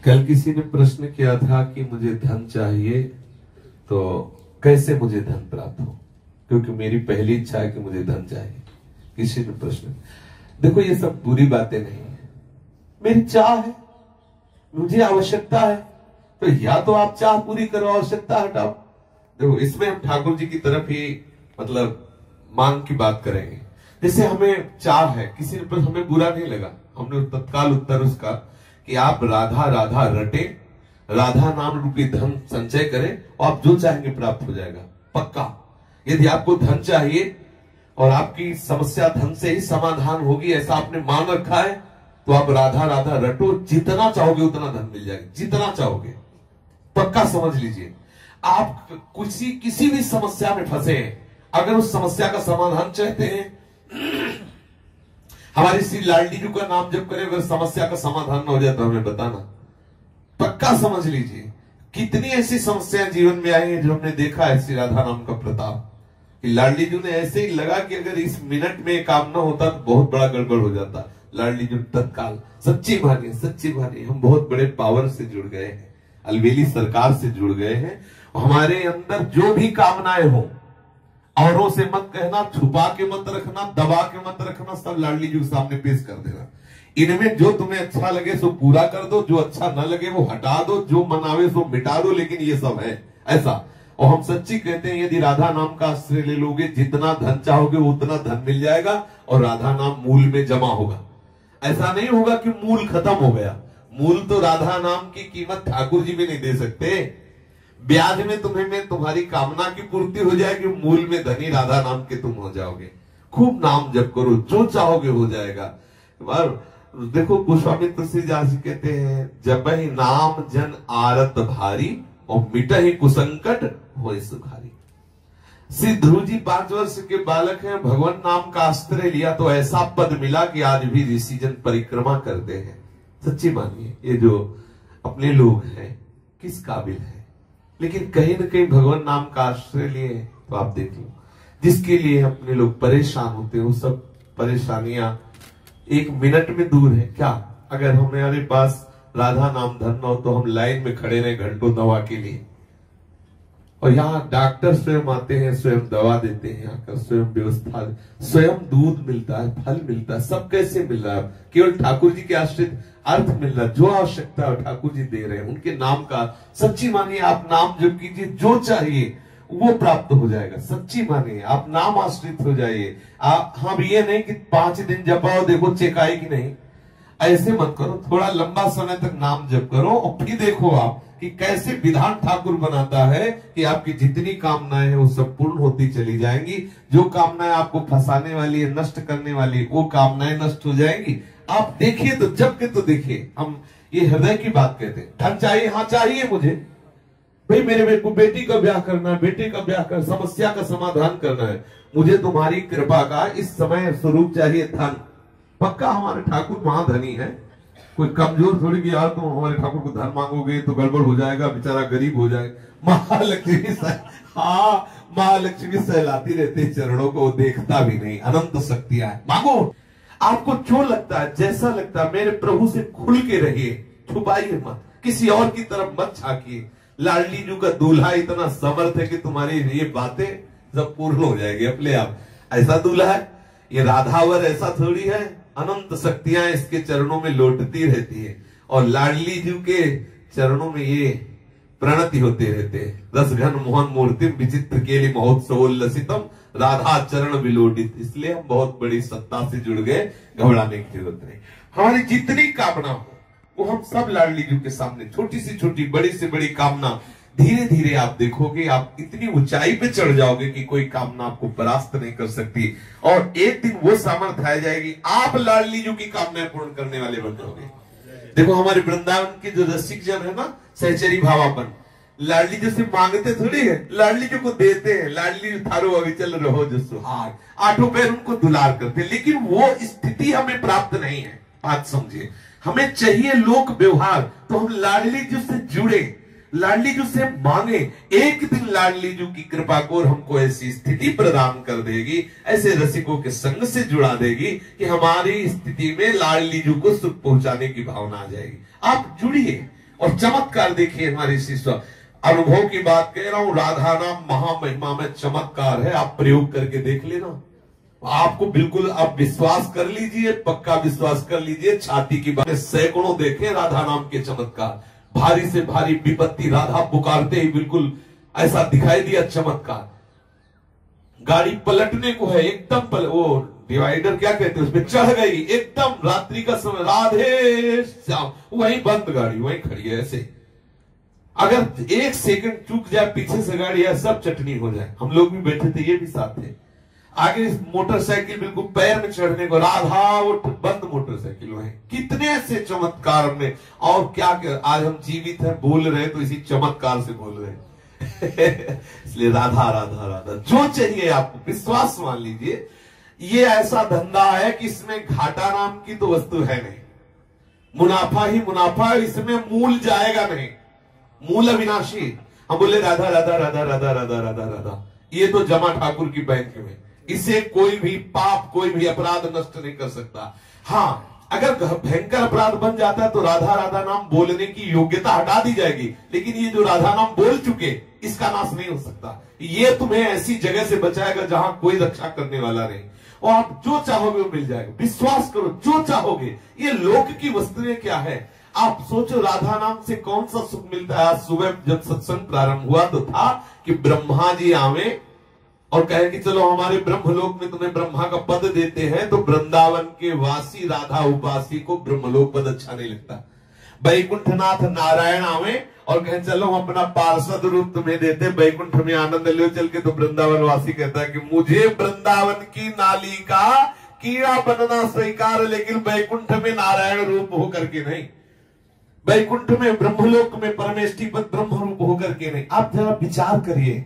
कल किसी ने प्रश्न किया था कि मुझे धन चाहिए तो कैसे मुझे धन प्राप्त हो, क्योंकि मेरी पहली इच्छा है कि मुझे धन चाहिए। किसी ने प्रश्न, देखो ये सब बुरी बातें नहीं है, मेरी चाह है, मुझे आवश्यकता है, तो या तो आप चाह पूरी करो, आवश्यकता हटाओ। देखो इसमें हम ठाकुर जी की तरफ ही मतलब मांग की बात करेंगे। जैसे हमें चाह है, किसी ने पर हमें बुरा नहीं लगा, हमने तत्काल उत्तर उसका कि आप राधा राधा रटे, राधा नाम रूपी धन संचय करें और आप जो चाहेंगे प्राप्त हो जाएगा पक्का। यदि आपको धन चाहिए और आपकी समस्या धन से ही समाधान होगी ऐसा आपने मान रखा है, तो आप राधा राधा रटो, जितना चाहोगे उतना धन मिल जाएगा, जितना चाहोगे पक्का समझ लीजिए। आप किसी भी समस्या में फंसे हैं, अगर उस समस्या का समाधान चाहते हैं, हमारी श्री लाडली जी का नाम जप करें, अगर समस्या का समाधान न हो जाए तो हमें बताना, पक्का समझ लीजिए। कितनी ऐसी समस्याएं जीवन में आई हैं जो हमने देखा है श्री राधा नाम का प्रताप, कि लाडली जी ने ऐसे ही लगा कि अगर इस मिनट में काम ना होता तो बहुत बड़ा गड़बड़ हो जाता। लाडली जी तत्काल, सच्ची मानिए हम बहुत बड़े पावर से जुड़ गए हैं, अलवेली सरकार से जुड़ गए हैं। हमारे अंदर जो भी कामनाएं हो, औरों से मत कहना, छुपा के मत रखना, दबा के मत रखना, सब लाडली जी के सामने पेश कर देना। इनमें जो तुम्हें अच्छा लगे सो पूरा कर दो, जो अच्छा न लगे वो हटा दो, जो मनावे सो मिटा दो, लेकिन ये सब है ऐसा। और हम सच्ची कहते हैं, यदि राधा नाम का आश्रय ले लोगे, जितना धन चाहोगे उतना धन मिल जाएगा और राधा नाम मूल में जमा होगा। ऐसा नहीं होगा कि मूल खत्म हो गया, मूल तो राधा नाम की कीमत ठाकुर जी भी नहीं दे सकते। ब्याज में तुम्हारी कामना की पूर्ति हो जाएगी, मूल में धनी राधा नाम के तुम हो जाओगे। खूब नाम जप करो, जो चाहोगे हो जाएगा। देखो गोस्वामी तुलसीदास जी कहते हैं, जब ही नाम जन आरत भारी और मिट ही कुसंकट हो सुखारी। श्री ध्रुव जी 5 वर्ष के बालक हैं, भगवान नाम का आश्रय लिया तो ऐसा पद मिला कि आज भी ऋषि जन परिक्रमा करते हैं। सच्ची मानिए, ये जो अपने लोग हैं किस काबिल है, लेकिन कहीं ना कहीं भगवान नाम का आश्रय लिए तो आप देख लो, जिसके लिए अपने लोग परेशान होते हैं वो सब परेशानियां 1 मिनट में दूर है। क्या अगर हमारे पास राधा नाम धन हो तो हम लाइन में खड़े रहे घंटों दवा के लिए, और यहाँ डॉक्टर स्वयं आते हैं, स्वयं दवा देते हैं, आकर स्वयं व्यवस्था, स्वयं दूध मिलता है, फल मिलता है, सब कैसे मिल रहा है? केवल ठाकुर जी के आश्रित अर्थ मिल रहा है, जो आवश्यकता है ठाकुर जी दे रहे हैं, उनके नाम का। सच्ची मानिए, आप नाम जप कीजिए, जो चाहिए वो प्राप्त हो जाएगा। सच्ची मानिए, आप नाम आश्रित हो जाइए। आप हम ये नहीं कि 5 दिन जपाओ देखो चेक आएगी, नहीं, ऐसे मत करो। थोड़ा लंबा समय तक नाम जप करो और फिर देखो आप कि कैसे विधान ठाकुर बनाता है कि आपकी जितनी कामनाएं हैं वो सब पूर्ण होती चली जाएंगी। जो कामनाएं आपको फंसाने वाली है, नष्ट करने वाली, वो कामनाएं नष्ट हो जाएंगी। आप देखिए तो, जब के तो देखिए। हम ये हृदय की बात कहते हैं। धन चाहिए, हाँ चाहिए मुझे, भाई मेरे को बेटी का ब्याह करना है, बेटे का ब्याह कर, समस्या का समाधान करना है, मुझे तुम्हारी कृपा का इस समय स्वरूप चाहिए धन। पक्का हमारे ठाकुर महाधनी है, कोई कमजोर थोड़ी कि यार तुम हमारे ठाकुर को धन मांगोगे तो गड़बड़ हो जाएगा, बेचारा गरीब हो जाएगा। महालक्ष्मी हाँ, महालक्ष्मी सहलाती रहती है चरणों को, देखता भी नहीं, अनंत शक्तियां है। मांगो, आपको जो लगता है, जैसा लगता है, मेरे प्रभु से खुल के रहिए, छुपाइए मत, किसी और की तरफ मत झांकिए। लाडली जी का दूल्हा इतना समर्थ है कि तुम्हारी ये बातें सब पूर्ण हो जाएगी अपने आप। ऐसा दूल्हा है, ये राधावर ऐसा थोड़ी है, अनंत शक्तियां इसके चरणों में लौटती रहती है, और लाडली जी के चरणों में ये प्रणति होते रहते हैं। रस घन मोहन मूर्तिम विचित्र केली महोत्सवोल्लसितम राधा चरण विलोडित। इसलिए हम बहुत बड़ी सत्ता से जुड़ गए, घबराने की जरूरत नहीं। हमारी जितनी कामना हो वो हम सब लाडली जी के सामने, छोटी से छोटी, बड़ी से बड़ी कामना, धीरे धीरे आप देखोगे आप इतनी ऊंचाई पे चढ़ जाओगे कि कोई कामना आपको परास्त नहीं कर सकती। और एक दिन वो सामर्थ्य आ जाएगी, आप लाडली जी की कामनाएं पूर्ण करने वाले बन जाओगे। देखो हमारे वृंदावन के जो रसिक जन है ना, सहचरी भावापन, लाडली जी से मांगते थोड़ी है, लाडली जी को देते हैं। लाडली जी थारो अविचल रहो जो सुहाग, 8 पैर उनको दुलार करते, लेकिन वो स्थिति हमें प्राप्त नहीं है। बात समझिए, हमें चाहिए लोक व्यवहार, तो हम लाडली जी से जुड़े, लाडली जी से मांगे। एक दिन लाडली जी की कृपा को हमको ऐसी स्थिति प्रदान कर देगी, ऐसे रसिकों के संग से जुड़ा देगी कि हमारी स्थिति में लाडली जी को सुख पहुंचाने की भावना आ जाएगी। आप जुड़िए, और चमत्कार देखिए हमारे शिष्य, अनुभव की बात कह रहा हूं, राधा नाम महामहिमा में चमत्कार है। आप प्रयोग करके देख लेना, आपको बिल्कुल आप विश्वास कर लीजिए, पक्का विश्वास कर लीजिए, छाती की बात। सैकड़ों देखे राधा नाम के चमत्कार, भारी से भारी विपत्ति राधा पुकारते ही बिल्कुल ऐसा दिखाई दिया चमत्कार। गाड़ी पलटने को है, एकदम वो डिवाइडर क्या कहते हैं उसमें चढ़ गई, एकदम रात्रि का समय, राधे श्याम, वहीं बंद गाड़ी वहीं खड़ी है। ऐसे अगर एक सेकंड चूक जाए पीछे से गाड़ी है, सब चटनी हो जाए। हम लोग भी बैठे थे, ये भी साथ थे। आगे मोटरसाइकिल बिल्कुल पैर में चढ़ने को, राधा उठ, बंद मोटरसाइकिल है। कितने ऐसे चमत्कार हमने, और क्या आज हम जीवित हैं, बोल रहे हैं तो इसी चमत्कार से बोल रहे हैं। इसलिए राधा राधा राधा जो चाहिए आपको, विश्वास मान लीजिए। ये ऐसा धंधा है कि इसमें घाटा नाम की तो वस्तु है नहीं, मुनाफा ही मुनाफा, इसमें मूल जाएगा नहीं, मूल अविनाशी। हम बोले राधा राधा राधा राधा राधा राधा राधा, ये तो जमा ठाकुर की बैंक में, इसे कोई भी पाप, कोई भी अपराध नष्ट नहीं कर सकता। हाँ, अगर भयंकर अपराध बन जाता है तो राधा राधा नाम बोलने की योग्यता हटा दी जाएगी, लेकिन ये जो राधा नाम बोल चुके, इसका नाश नहीं हो सकता। ये तुम्हें ऐसी जगह से बचाएगा जहां कोई रक्षा करने वाला नहीं, और आप जो चाहोगे वो मिल जाएगा। विश्वास करो, जो चाहोगे। ये लोक की वस्तुएं क्या है, आप सोचो, राधा नाम से कौन सा सुख मिलता है। आज सुबह जब सत्संग प्रारंभ हुआ तो था कि ब्रह्मा जी आवे और कहे कि चलो हमारे ब्रह्मलोक में तुम्हें ब्रह्मा का पद देते हैं, तो वृंदावन के वासी राधा उपासी को ब्रह्मलोक पद अच्छा नहीं लगता। बैकुंठनाथ नारायण आवे और कहे चलो हम अपना पार्षद रूप तुम्हें देते, बैकुंठ में आनंद ले चल के, तो वृंदावन वासी कहता है कि मुझे वृंदावन की नाली का कीड़ा बनना स्वीकार, लेकिन बैकुंठ में नारायण रूप होकर के नहीं, बैकुंठ में ब्रह्मलोक में परमेष्टि पद ब्रह्म रूप होकर के नहीं। आप जरा विचार करिए,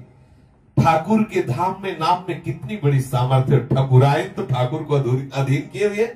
ठाकुर के धाम में नाम में कितनी बड़ी सामर्थ्य। ठाकुरायन तो ठाकुर को अधीन किए हुए,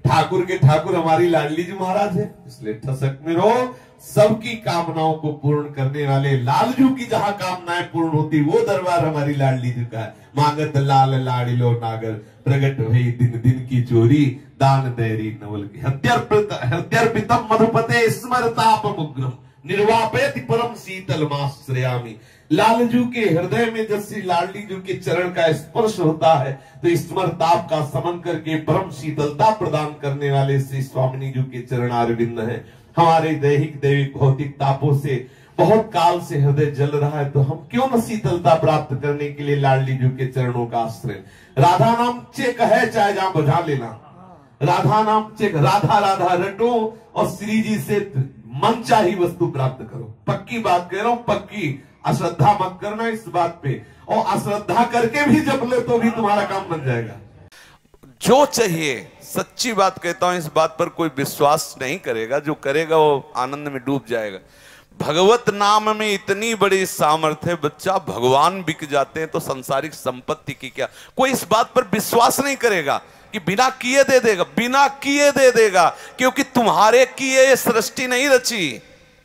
ठाकुर के ठाकुर हमारी लाडली जी महाराज है। इसलिए ठसक में रहो, सबकी कामनाओं को पूर्ण करने वाले लालजू की जहां कामनाएं पूर्ण होती, वो दरबार हमारी लाडली जी का है। मांगत लाल लाडिलो नागर, प्रगट भई दिन दिन की चोरी, दान दैरी नवल की हत्यर्पितम मधुपते स्मरतापमुग्रम, निर्वापेति परम शीतल माश्रयामि। लालजू के हृदय में जब श्री लाडली जू के चरण का स्पर्श होता है तो स्मरताप का समन करके परम शीतलता प्रदान करने वाले श्री स्वामिनी जू के चरण अरविंद है। हमारे दैहिक दैविक भौतिक तापों से बहुत काल से हृदय जल रहा है, तो हम क्यों न शीतलता प्राप्त करने के लिए लाडली जू के चरणों का आश्रय। राधा नाम चेक है, चाहे जहां बुझा लेना, राधा नाम चेक, राधा राधा रटो और श्री जी से मन चाही वस्तु प्राप्त करो। पक्की बात कह रहा हूं, पक्की, अश्रद्धा मत करना इस बात पे, और अश्रद्धा करके भी जप ले तो भी तुम्हारा काम बन जाएगा। जो चाहिए, सच्ची बात कहता हूं, इस बात पर कोई विश्वास नहीं करेगा, जो करेगा वो आनंद में डूब जाएगा। भगवत नाम में इतनी बड़ी सामर्थ्य है, बच्चा, भगवान बिक जाते हैं तो संसारिक संपत्ति की क्या। कोई इस बात पर विश्वास नहीं करेगा कि बिना किए दे देगा, बिना किए दे देगा, क्योंकि तुम्हारे किए ये सृष्टि नहीं रची,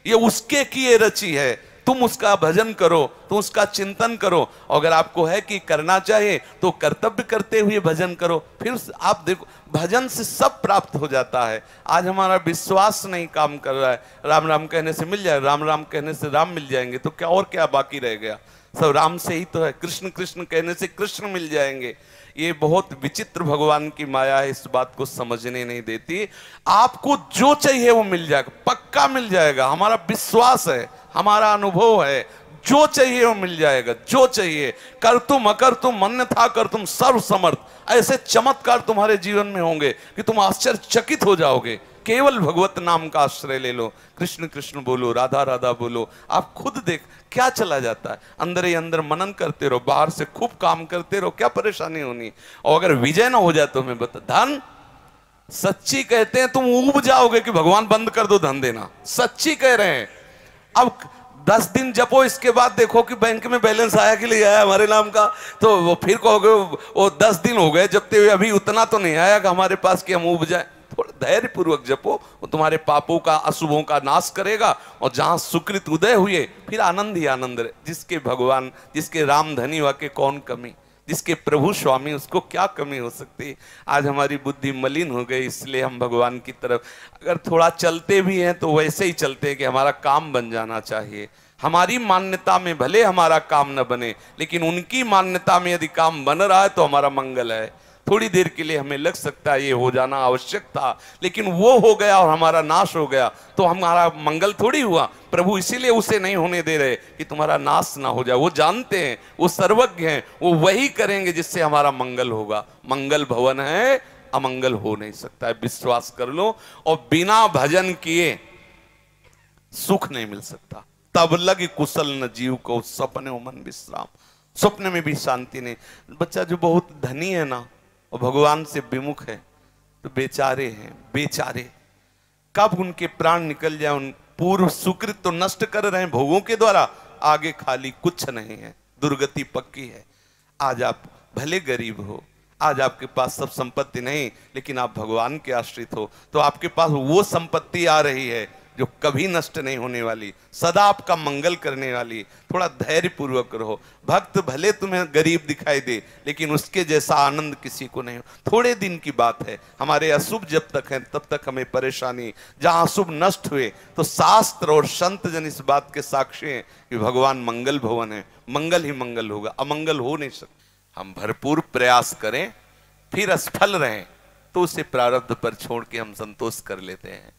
ये उसके किए रची है। तुम उसका भजन करो, तुम उसका चिंतन करो, अगर आपको है कि करना चाहिए तो कर्तव्य करते हुए भजन करो, फिर आप देखो भजन से सब प्राप्त हो जाता है। आज हमारा विश्वास नहीं काम कर रहा है, राम राम कहने से मिल जाए, राम राम कहने से राम मिल जाएंगे, तो क्या और क्या बाकी रह गया, सब राम से ही तो है। कृष्ण कृष्ण कहने से कृष्ण मिल जाएंगे। ये बहुत विचित्र भगवान की माया है, इस बात को समझने नहीं देती। आपको जो चाहिए वो मिल जाएगा, पक्का मिल जाएगा, हमारा विश्वास है, हमारा अनुभव है, जो चाहिए वो मिल जाएगा, जो चाहिए। कर तुम अकर तुम अन्यथा कर तुम सर्व समर्थ, ऐसे चमत्कार तुम्हारे जीवन में होंगे कि तुम आश्चर्यचकित हो जाओगे। केवल भगवत नाम का आश्रय ले लो, कृष्ण कृष्ण बोलो, राधा राधा बोलो, आप खुद देख क्या चला जाता है। अंदर ही अंदर मनन करते रहो, बाहर से खूब काम करते रहो, क्या परेशानी होनी। और अगर विजय ना हो जाए तो मैं बता, धन सच्ची कहते हैं, तुम ऊब जाओगे कि भगवान बंद कर दो धन देना, सच्ची कह रहे हैं। अब 10 दिन जपो, इसके बाद देखो कि बैंक में बैलेंस आया कि नहीं आया हमारे नाम का, तो वो फिर कहोगे वो 10 दिन हो गए जपते हुए, अभी उतना तो नहीं आया कि हमारे पास कि हम ऊब जाए। थोड़ा धैर्य पूर्वक जपो, वो तुम्हारे पापों का अशुभों का नाश करेगा, और जहां सुकृत उदय हुए फिर आनंद ही आनंद रहे। जिसके भगवान, जिसके राम धनी वाके कौन कमी, जिसके प्रभु स्वामी, उसको क्या कमी हो सकती है। आज हमारी बुद्धि मलिन हो गई, इसलिए हम भगवान की तरफ अगर थोड़ा चलते भी हैं तो वैसे ही चलते हैं कि हमारा काम बन जाना चाहिए। हमारी मान्यता में भले हमारा काम न बने, लेकिन उनकी मान्यता में यदि काम बन रहा है तो हमारा मंगल है। थोड़ी देर के लिए हमें लग सकता है ये हो जाना आवश्यक था, लेकिन वो हो गया और हमारा नाश हो गया तो हमारा मंगल थोड़ी हुआ। प्रभु इसीलिए उसे नहीं होने दे रहे कि तुम्हारा नाश ना हो जाए। वो जानते हैं, वो सर्वज्ञ हैं, वो वही करेंगे जिससे हमारा मंगल होगा। मंगल भवन है, अमंगल हो नहीं सकता है, विश्वास कर लो। और बिना भजन किए सुख नहीं मिल सकता। तब लग कुशल न जीव को, सपने मन विश्राम। स्वप्न में भी शांति नहीं। बच्चा जो बहुत धनी है ना और भगवान से विमुख है तो बेचारे हैं, बेचारे। कब उनके प्राण निकल जाए। उन पूर्व सुकृत तो नष्ट कर रहे हैं भोगों के द्वारा, आगे खाली कुछ नहीं है, दुर्गति पक्की है। आज आप भले गरीब हो, आज आपके पास सब संपत्ति नहीं, लेकिन आप भगवान के आश्रित हो तो आपके पास वो संपत्ति आ रही है जो कभी नष्ट नहीं होने वाली, सदा आपका मंगल करने वाली। थोड़ा धैर्य पूर्वक रहो। भक्त भले तुम्हें गरीब दिखाई दे, लेकिन उसके जैसा आनंद किसी को नहीं हो। थोड़े दिन की बात है। हमारे अशुभ जब तक है तब तक हमें परेशानी, जहां अशुभ नष्ट हुए तो शास्त्र और संत जन इस बात के साक्षी हैं कि भगवान मंगल भवन है, मंगल ही मंगल होगा, अमंगल हो नहीं सकता। हम भरपूर प्रयास करें फिर असफल रहें तो उसे प्रारब्ध पर छोड़ के हम संतोष कर लेते हैं।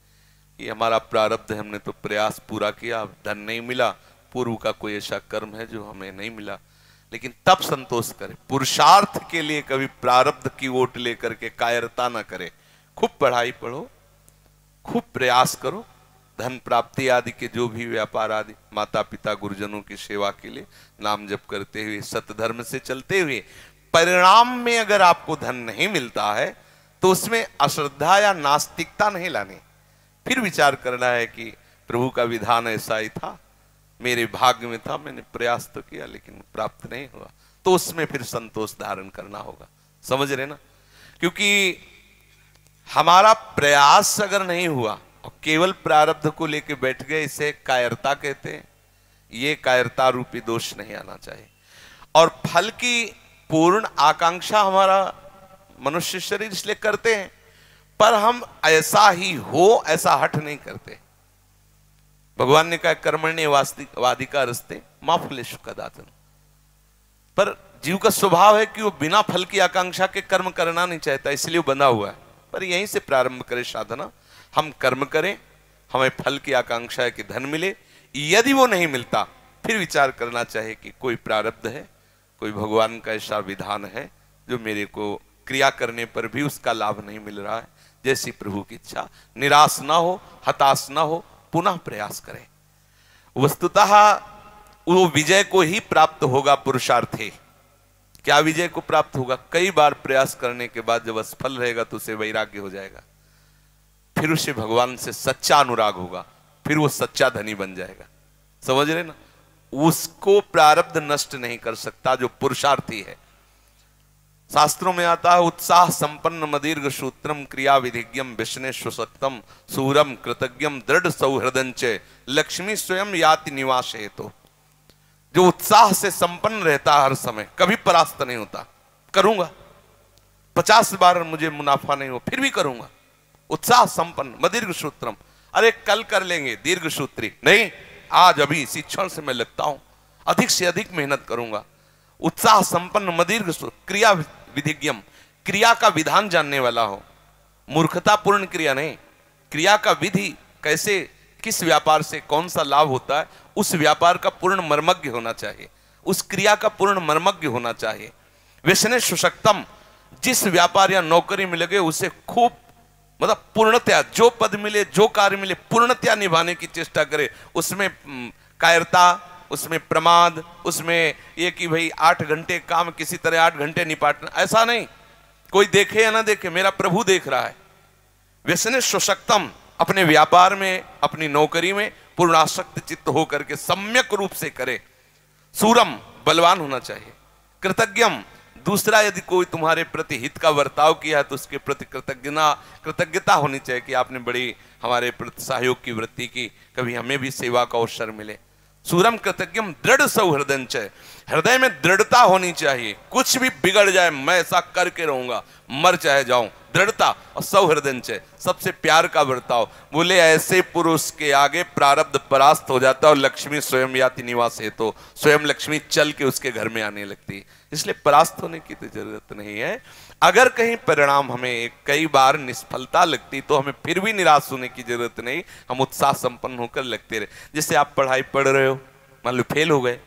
ये हमारा प्रारब्ध है, हमने तो प्रयास पूरा किया, धन नहीं मिला, पूर्व का कोई ऐसा कर्म है जो हमें नहीं मिला, लेकिन तब संतोष करें। पुरुषार्थ के लिए कभी प्रारब्ध की ओट लेकर के कायरता ना करें। खूब पढ़ाई पढ़ो, खूब प्रयास करो, धन प्राप्ति आदि के जो भी व्यापार आदि, माता पिता गुरुजनों की सेवा के लिए नाम जप करते हुए, सतधर्म से चलते हुए, परिणाम में अगर आपको धन नहीं मिलता है तो उसमें अश्रद्धा या नास्तिकता नहीं लानी। फिर विचार करना है कि प्रभु का विधान ऐसा ही था, मेरे भाग्य में था, मैंने प्रयास तो किया लेकिन प्राप्त नहीं हुआ, तो उसमें फिर संतोष धारण करना होगा। समझ रहे ना? क्योंकि हमारा प्रयास अगर नहीं हुआ और केवल प्रारब्ध को लेकर बैठ गए, इसे कायरता कहते हैं। ये कायरता रूपी दोष नहीं आना चाहिए। और फल की पूर्ण आकांक्षा हमारा मनुष्य शरीर इसलिए करते हैं, पर हम ऐसा ही हो ऐसा हठ नहीं करते। भगवान ने कहा कर्मण्य वाधिका रस्ते मां फलेषु कदाचन। पर जीव का स्वभाव है कि वो बिना फल की आकांक्षा के कर्म करना नहीं चाहता, इसलिए वो बंधा हुआ है। पर यहीं से प्रारंभ करे साधना। हम कर्म करें, हमें फल की आकांक्षा है कि धन मिले। यदि वो नहीं मिलता फिर विचार करना चाहिए कि कोई प्रारब्ध है, कोई भगवान का ऐसा विधान है जो मेरे को क्रिया करने पर भी उसका लाभ नहीं मिल रहा है, जैसी प्रभु की इच्छा। निराश ना हो, हताश ना हो, पुनः प्रयास करें। वस्तुतः वो विजय को ही प्राप्त होगा पुरुषार्थी। क्या विजय को प्राप्त होगा? कई बार प्रयास करने के बाद जब असफल रहेगा तो उसे वैराग्य हो जाएगा, फिर उसे भगवान से सच्चा अनुराग होगा, फिर वो सच्चा धनी बन जाएगा। समझ रहे ना? उसको प्रारब्ध नष्ट नहीं कर सकता जो पुरुषार्थी है। शास्त्रों में आता है उत्साह संपन्न मदीर्घ सूत्रम क्रिया विधिज्ञम विष्णे सुशक्तम सूरम कृतज्ञम दृढ़ सौहृदंच लक्ष्मी स्वयं याति निवास हेतु। जो उत्साह से संपन्न रहता है, हर समय कभी परास्त नहीं होता। करूंगा 50 बार मुझे मुनाफा नहीं हो फिर भी करूंगा। उत्साह संपन्न मदीर्घ सूत्रम, अरे कल कर लेंगे, दीर्घ सूत्री नहीं, आज अभी इसी क्षण से मैं लगता हूं, अधिक से अधिक मेहनत करूंगा। उत्साह संपन्न मदीर्घ क्रिया विधिज्ञम, क्रिया का विधान जानने वाला हो। मूर्खतापूर्ण क्रिया नहीं, क्रिया का विधि कैसे, किस व्यापार से कौन सा लाभ होता है, उस व्यापार का पूर्ण मर्मज्ञ होना चाहिए, उस क्रिया का पूर्ण मर्मज्ञ होना चाहिए। विष्णे सुशक्तम, जिस व्यापार या नौकरी में लगे उसे खूब मतलब पूर्णतया, जो पद मिले जो कार्य मिले पूर्णतया निभाने की चेष्टा करे। उसमें कायरता, उसमें प्रमाद, उसमें ये कि भाई 8 घंटे काम किसी तरह 8 घंटे निपाटना, ऐसा नहीं। कोई देखे या ना देखे, मेरा प्रभु देख रहा है। व्यसने सुशक्तम, अपने व्यापार में अपनी नौकरी में पूर्णासक्त चित्त होकर के सम्यक रूप से करे। सूरम, बलवान होना चाहिए। कृतज्ञम, दूसरा यदि कोई तुम्हारे प्रति हित का बर्ताव किया है तो उसके प्रति कृतज्ञता होनी चाहिए कि आपने बड़ी हमारे प्रति सहयोग की वृत्ति की, कभी हमें भी सेवा का अवसर मिले। सूरम कृतज्ञम दृढ़ सौहृदंच, हृदय में दृढ़ता होनी चाहिए, कुछ भी बिगड़ जाए मैं ऐसा करके रहूंगा, मर चाहे जाऊं, दृढ़ता और सौहृदय, सबसे प्यार का बर्ताव। बोले ऐसे पुरुष के आगे प्रारब्ध परास्त हो जाता है और लक्ष्मी स्वयं याति निवास है, तो स्वयं लक्ष्मी चल के उसके घर में आने लगती है। इसलिए परास्त होने की तो जरूरत नहीं है। अगर कहीं परिणाम हमें कई बार निष्फलता लगती तो हमें फिर भी निराश होने की जरूरत नहीं, हम उत्साह संपन्न होकर लगते रहे। जैसे आप पढ़ाई पढ़ रहे हो, मान लो फेल हो गए,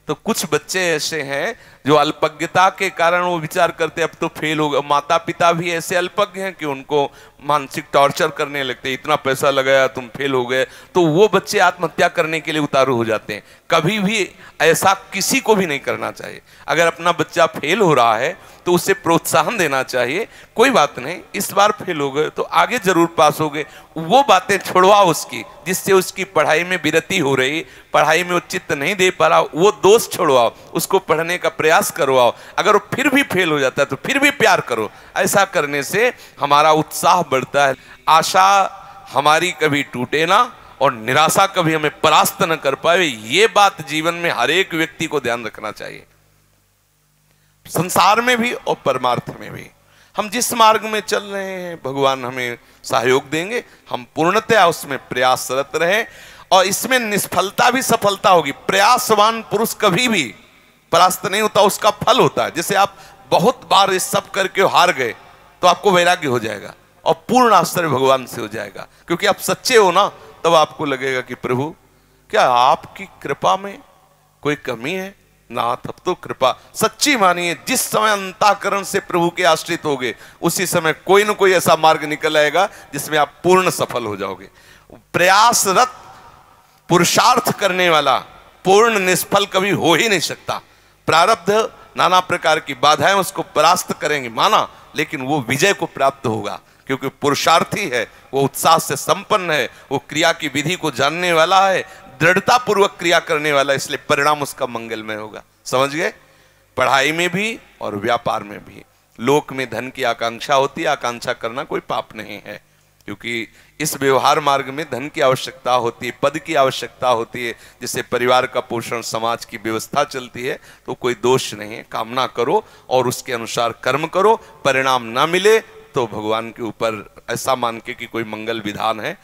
तो कुछ बच्चे ऐसे हैं जो अल्पज्ञता के कारण वो विचार करते अब तो फेल हो गए। माता पिता भी ऐसे अल्पज्ञ हैं कि उनको मानसिक टॉर्चर करने लगते, इतना पैसा लगाया तुम फेल हो गए, तो वो बच्चे आत्महत्या करने के लिए उतारू हो जाते हैं। कभी भी ऐसा किसी को भी नहीं करना चाहिए। अगर अपना बच्चा फेल हो रहा है तो उसे प्रोत्साहन देना चाहिए, कोई बात नहीं, इस बार फेल हो गए तो आगे जरूर पास हो गए। वो बातें छुड़वाओ उसकी, जिससे उसकी पढ़ाई में विरति हो रही, पढ़ाई में वो चित्त नहीं दे पा रहा, वो दोष छुड़वाओ, उसको पढ़ने का प्रयास करवाओ। अगर वो फिर भी फेल हो जाता है तो फिर भी प्यार करो। ऐसा करने से हमारा उत्साह बढ़ता है। आशा हमारी कभी टूटे ना और निराशा कभी हमें परास्त न कर पाए, ये बात जीवन में हर एक व्यक्ति को ध्यान रखना चाहिए, संसार में भी और परमार्थ में भी। हम जिस मार्ग में चल रहे हैं भगवान हमें सहयोग देंगे, हम पूर्णतया उसमें प्रयासरत रहें और इसमें निष्फलता भी सफलता होगी। प्रयासवान पुरुष कभी भी परास्त नहीं होता, उसका फल होता है। जैसे आप बहुत बार इस सब करके हार गए तो आपको वैराग्य हो जाएगा और पूर्ण आश्रय भगवान से हो जाएगा, क्योंकि आप सच्चे हो ना, तब आपको लगेगा कि प्रभु क्या आपकी कृपा में कोई कमी है? ना, तब तो कृपा सच्ची मानिए। जिस समय अंतःकरण से प्रभु के आश्रित होगे उसी समय कोई ना कोई ऐसा मार्ग निकल आएगा जिसमें आप पूर्ण सफल हो जाओगे। प्रयासरत पुरुषार्थ करने वाला पूर्ण निष्फल कभी हो ही नहीं सकता। प्रारब्ध नाना प्रकार की बाधाएं उसको परास्त करेंगे माना, लेकिन वो विजय को प्राप्त होगा, क्योंकि पुरुषार्थी है, वो उत्साह से संपन्न है, वो क्रिया की विधि को जानने वाला है, दृढ़ता पूर्वक क्रिया करने वाला, इसलिए परिणाम उसका मंगलमय होगा। समझ गए? पढ़ाई में भी और व्यापार में भी। लोक में धन की आकांक्षा होती है, आकांक्षा करना कोई पाप नहीं है, क्योंकि इस व्यवहार मार्ग में धन की आवश्यकता होती है, पद की आवश्यकता होती है, जिससे परिवार का पोषण, समाज की व्यवस्था चलती है, तो कोई दोष नहीं है। कामना करो और उसके अनुसार कर्म करो, परिणाम ना मिले तो भगवान के ऊपर ऐसा मान के कि कोई मंगल विधान है